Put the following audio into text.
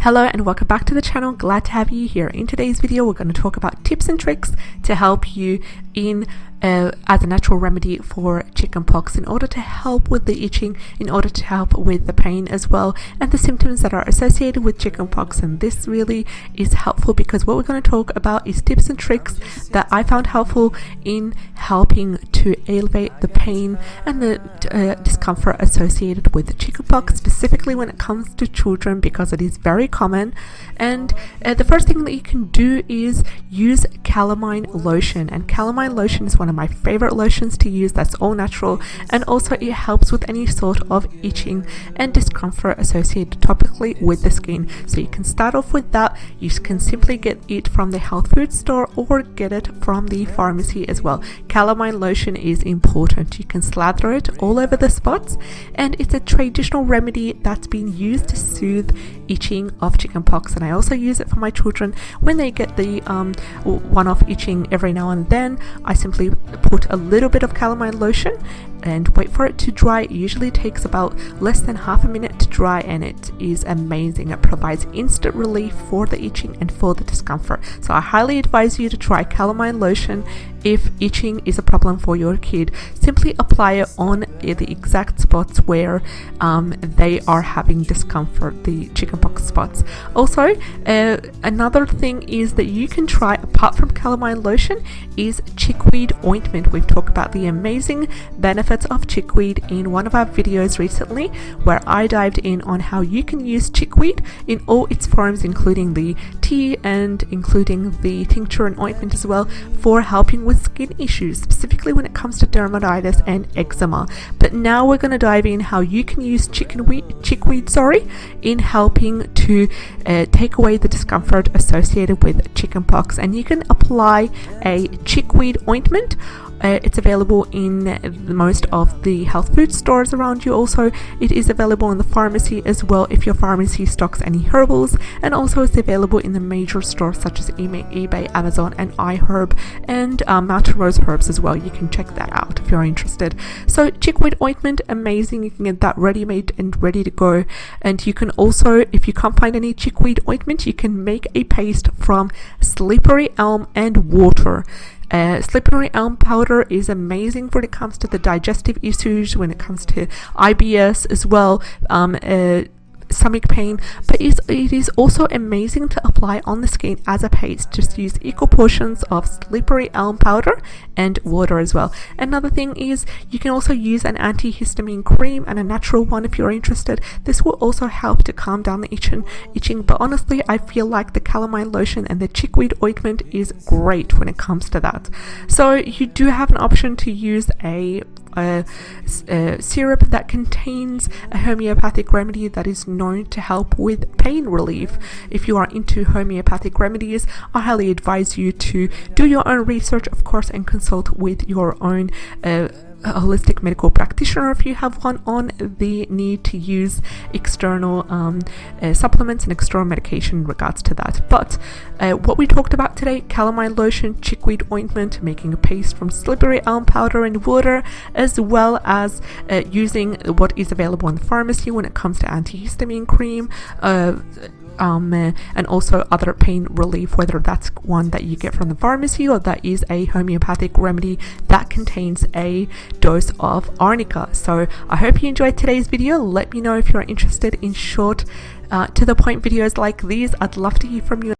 Hello and welcome back to the channel. Glad to have you here. In today's video we're going to talk about tips and tricks to help you as a natural remedy for chickenpox, in order to help with the itching, in order to help with the pain as well, and the symptoms that are associated with chickenpox. And this really is helpful because what we're going to talk about is tips and tricks that I found helpful in helping to elevate the pain and the discomfort associated with chickenpox, specifically when it comes to children, because it is very common. And the first thing that you can do is use Calamine lotion, and Calamine lotion is one of my favorite lotions to use. That's all natural, and also it helps with any sort of itching and discomfort associated topically with the skin. So you can start off with that. You can simply get it from the health food store or get it from the pharmacy as well. Calamine lotion is important. You can slather it all over the spots, and it's a traditional remedy that's been used to soothe itching of chickenpox. And I also use it for my children when they get the one-off itching every now and then. I simply put a little bit of Calamine lotion and wait for it to dry. It usually takes about less than half a minute to dry, and it is amazing. It provides instant relief for the itching and for the discomfort. So I highly advise you to try Calamine lotion if itching is a problem for your kid. Simply apply it on the exact spots where they are having discomfort, the chickenpox spots. Also, another thing is that you can try, apart from Calamine lotion, is Chickweed ointment. We've talked about the amazing benefits of chickweed in one of our videos recently, where I dived in on how you can use chickweed in all its forms, including the tea and including the tincture and ointment as well, for helping with skin issues, specifically when it comes to dermatitis and eczema. But now we're going to dive in how you can use chickweed in helping to take away the discomfort associated with chickenpox. And you can apply a chickweed ointment. It's available in most of the health food stores around you. Also, it is available in the pharmacy as well if your pharmacy stocks any herbals, and also it's available in the major stores such as eBay, Amazon, and iHerb, and Mountain Rose Herbs as well. You can check that out if you're interested. So chickweed ointment, amazing. You can get that ready-made and ready to go. And you can also, if you can't find any chickweed ointment, you can make a paste from slippery elm and water. Slippery elm powder is amazing when it comes to the digestive issues, when it comes to IBS as well, stomach pain, but it is also amazing to apply on the skin as a paste. Just use equal portions of slippery elm powder and water as well. Another thing is you can also use an antihistamine cream, and a natural one if you're interested. This will also help to calm down the itching, but honestly I feel like the Calamine lotion and the chickweed ointment is great when it comes to that. So you do have an option to use a syrup that contains a homeopathic remedy that is known to help with pain relief. If you are into homeopathic remedies, I highly advise you to do your own research, of course, and consult with your own holistic medical practitioner if you have one, on the need to use external supplements and external medication in regards to that. But what we talked about today, Calamine lotion, chickweed ointment, making a paste from slippery elm powder and water, as well as using what is available in the pharmacy when it comes to antihistamine cream, and also other pain relief, whether that's one that you get from the pharmacy or that is a homeopathic remedy that contains a dose of arnica. So I hope you enjoyed today's video. Let me know if you're interested in short to the point videos like these. I'd love to hear from you.